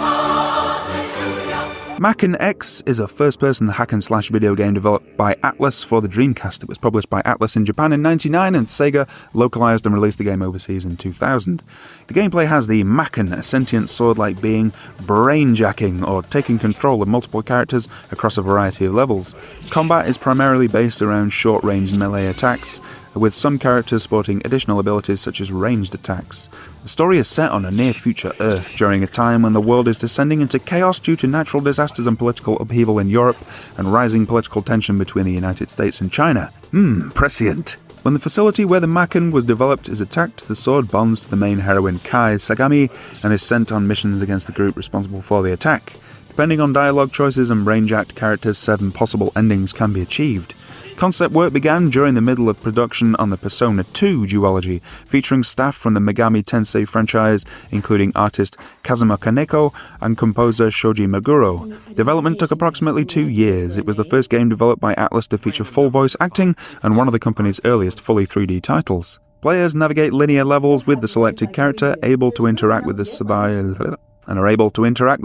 Maken X is a first-person hack-and-slash video game developed by Atlus for the Dreamcast. It was published by Atlus in Japan in '99 and Sega localized and released the game overseas in 2000. The gameplay has the Maken, a sentient sword-like being, brainjacking or taking control of multiple characters across a variety of levels. Combat is primarily based around short-range melee attacks, with some characters sporting additional abilities such as ranged attacks. The story is set on a near-future Earth during a time when the world is descending into chaos due to natural disasters and political upheaval in Europe and rising political tension between the United States and China. Prescient. When the facility where the Maken was developed is attacked, the sword bonds to the main heroine Kai Sagami and is sent on missions against the group responsible for the attack. Depending on dialogue choices and brainjacked characters, 7 possible endings can be achieved. Concept work began during the middle of production on the Persona 2 duology, featuring staff from the Megami Tensei franchise, including artist Kazuma Kaneko and composer Shoji Meguro. Development took approximately 2 years. It was the first game developed by Atlus to feature full voice acting and one of the company's earliest fully 3D titles. Players navigate linear levels with the selected character, able to interact with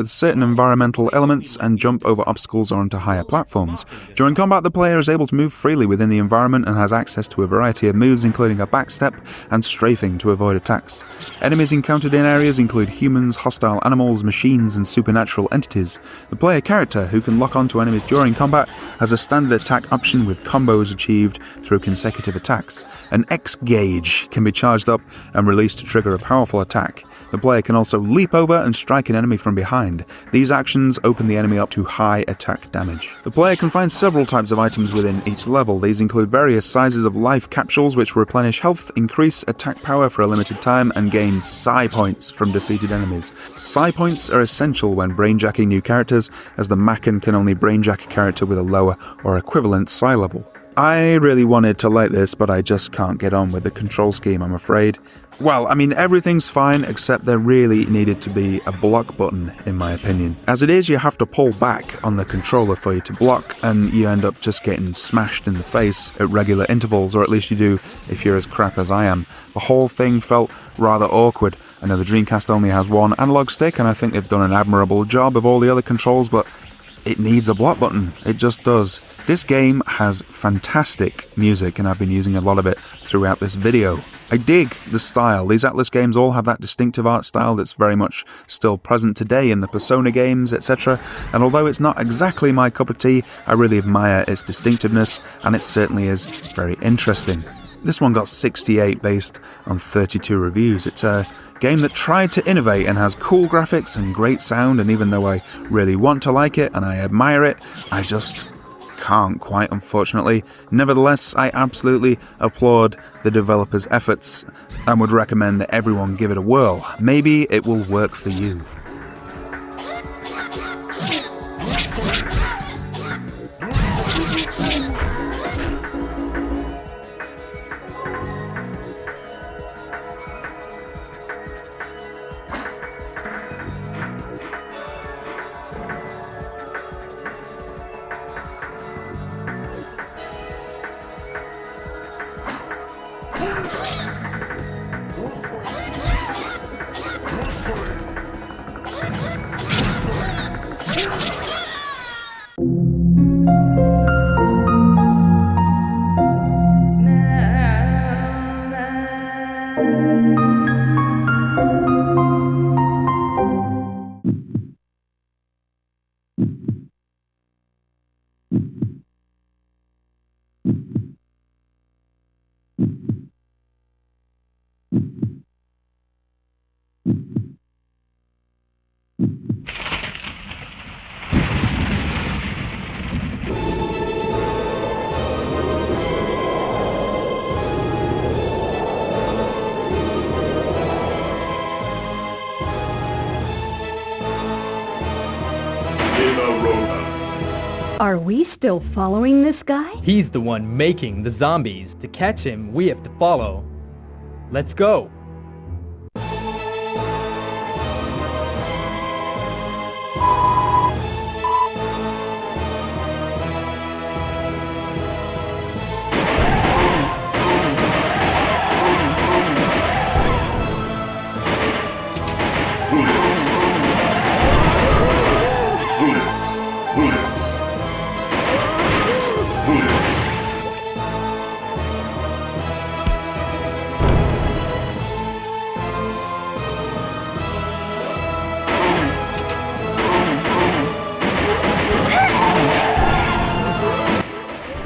certain environmental elements and jump over obstacles or onto higher platforms. During combat, the player is able to move freely within the environment and has access to a variety of moves, including a backstep and strafing to avoid attacks. Enemies encountered in areas include humans, hostile animals, machines, and supernatural entities. The player character, who can lock onto enemies during combat, has a standard attack option with combos achieved through consecutive attacks. An X gauge can be charged up and released to trigger a powerful attack. The player can also leap over and strike an enemy from behind. These actions open the enemy up to high attack damage. The player can find several types of items within each level. These include various sizes of life capsules which replenish health, increase attack power for a limited time, and gain psi points from defeated enemies. Psi points are essential when brainjacking new characters, as the Maken can only brainjack a character with a lower or equivalent psi level. I really wanted to like this, but I just can't get on with the control scheme, I'm afraid. Well, I mean, everything's fine, except there really needed to be a block button, in my opinion. As it is, you have to pull back on the controller for you to block, and you end up just getting smashed in the face at regular intervals, or at least you do if you're as crap as I am. The whole thing felt rather awkward. I know the Dreamcast only has one analog stick, and I think they've done an admirable job of all the other controls, but it needs a block button. It just does. This game has fantastic music, and I've been using a lot of it throughout this video. I dig the style. These Atlus games all have that distinctive art style that's very much still present today in the Persona games, etc. And although it's not exactly my cup of tea, I really admire its distinctiveness, and it certainly is very interesting. This one got 68 based on 32 reviews. It's a game that tried to innovate and has cool graphics and great sound, and even though I really want to like it and I admire it, I just can't quite, unfortunately. Nevertheless, I absolutely applaud the developers' efforts and would recommend that everyone give it a whirl. Maybe it will work for you. Are we still following this guy? He's the one making the zombies. To catch him, we have to follow. Let's go.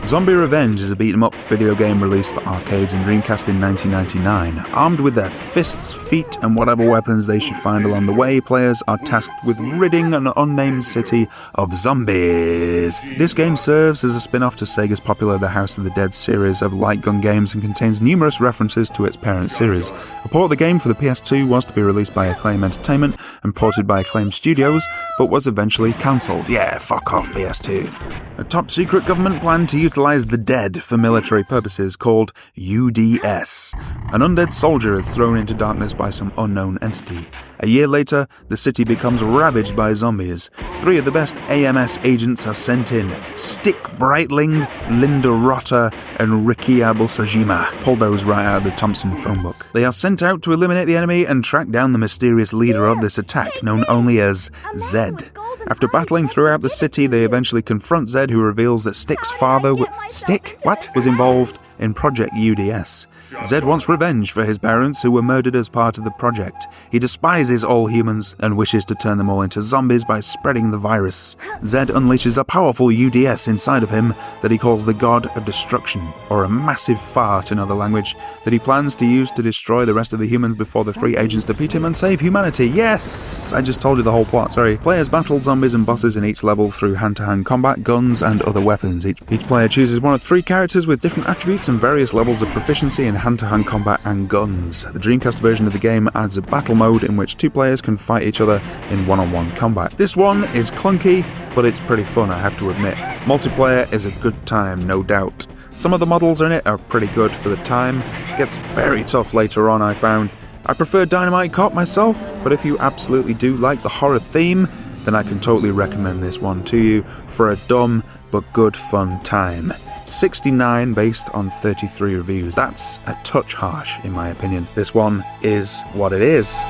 Zombie Revenge is a beat-em-up video game released for arcades and Dreamcast in 1999. Armed with their fists, feet, and whatever weapons they should find along the way, players are tasked with ridding an unnamed city of zombies. This game serves as a spin-off to Sega's popular The House of the Dead series of light gun games and contains numerous references to its parent series. A port of the game for the PS2 was to be released by Acclaim Entertainment and ported by Acclaim Studios, but was eventually cancelled. Yeah, fuck off PS2. A top-secret government plan to utilize the dead for military purposes called UDS. An undead soldier is thrown into darkness by some unknown entity. A year later, the city becomes ravaged by zombies. 3 of the best AMS agents are sent in. Stick Breitling, Linda Rotter, and Riki Abusajima. Pulled those right out of the Thompson phone book. They are sent out to eliminate the enemy and track down the mysterious leader of this attack, known only as Zed. After battling throughout the city, they eventually confront Zed, who reveals that Stick's father was involved in Project UDS. Zed wants revenge for his parents who were murdered as part of the project. He despises all humans and wishes to turn them all into zombies by spreading the virus. Zed unleashes a powerful UDS inside of him that he calls the God of Destruction, or a massive fart in other language, that he plans to use to destroy the rest of the humans before the 3 agents defeat him and save humanity. Yes! I just told you the whole plot, sorry. Players battle zombies and bosses in each level through hand-to-hand combat, guns, and other weapons. Each player chooses one of 3 characters with different attributes and various levels of proficiency in hand-to-hand combat and guns. The Dreamcast version of the game adds a battle mode in which 2 players can fight each other in one-on-one combat. This one is clunky, but it's pretty fun, I have to admit. Multiplayer is a good time, no doubt. Some of the models in it are pretty good for the time. It gets very tough later on, I found. I prefer Dynamite Cop myself, but if you absolutely do like the horror theme, then I can totally recommend this one to you for a dumb but good fun time. 69 based on 33 reviews. That's a touch harsh, in my opinion. This one is what it is.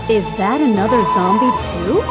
Is that another zombie too?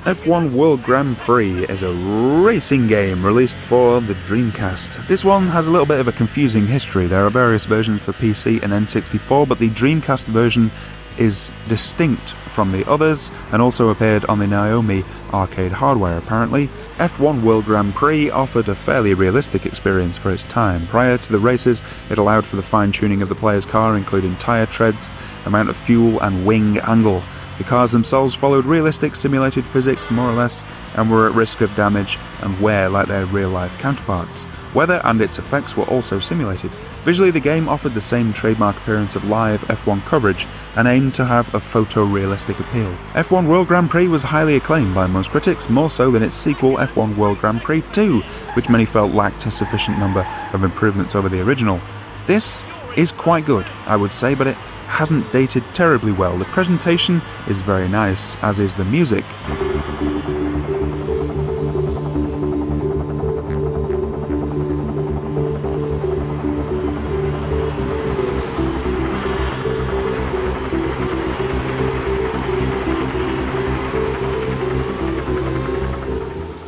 F1 World Grand Prix is a racing game released for the Dreamcast. This one has a little bit of a confusing history. There are various versions for PC and N64, but the Dreamcast version is distinct from the others and also appeared on the Naomi arcade hardware apparently. F1 World Grand Prix offered a fairly realistic experience for its time. Prior to the races, it allowed for the fine-tuning of the player's car, including tyre treads, amount of fuel and wing angle. The cars themselves followed realistic simulated physics more or less and were at risk of damage and wear like their real-life counterparts. Weather and its effects were also simulated. Visually, the game offered the same trademark appearance of live F1 coverage and aimed to have a photorealistic appeal. F1 World Grand Prix was highly acclaimed by most critics, more so than its sequel F1 World Grand Prix 2, which many felt lacked a sufficient number of improvements over the original. This is quite good, I would say, but it hasn't dated terribly well. The presentation is very nice, as is the music.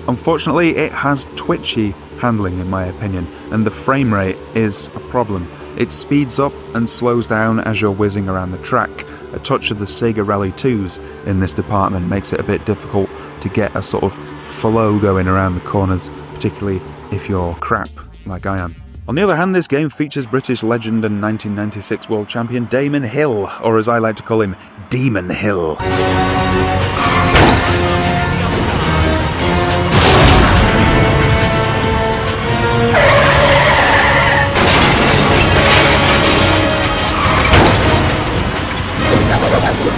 Unfortunately, it has twitchy handling in my opinion, and the frame rate is a problem. It speeds up and slows down as you're whizzing around the track. A touch of the Sega Rally 2s in this department makes it a bit difficult to get a sort of flow going around the corners, particularly if you're crap like I am. On the other hand, this game features British legend and 1996 world champion Damon Hill, or as I like to call him, Demon Hill.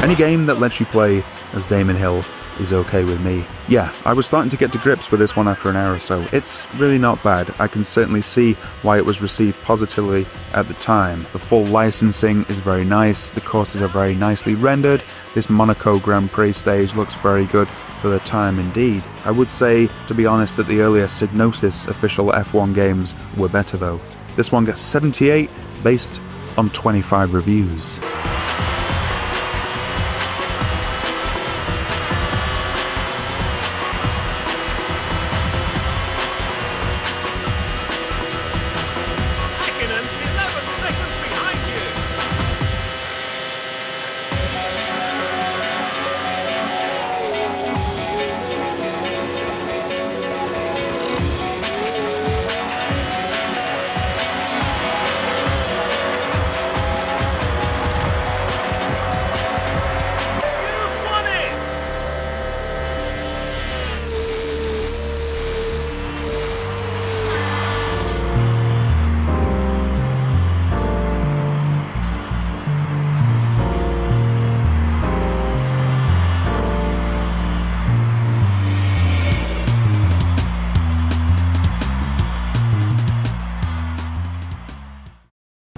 Any game that lets you play as Damon Hill is okay with me. Yeah, I was starting to get to grips with this one after an hour or so. It's really not bad. I can certainly see why it was received positively at the time. The full licensing is very nice, the courses are very nicely rendered, this Monaco Grand Prix stage looks very good for the time indeed. I would say, to be honest, that the earlier Psygnosis official F1 games were better though. This one gets 78 based on 25 reviews.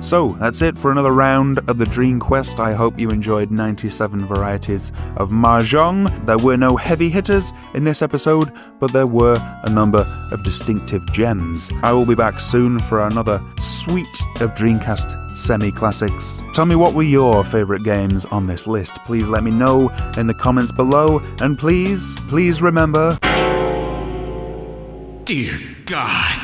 So, that's it for another round of the Dreamquest. I hope you enjoyed 97 varieties of Mahjong. There were no heavy hitters in this episode, but there were a number of distinctive gems. I will be back soon for another suite of Dreamcast semi-classics. Tell me, what were your favourite games on this list? Please let me know in the comments below, and please remember... Dear God.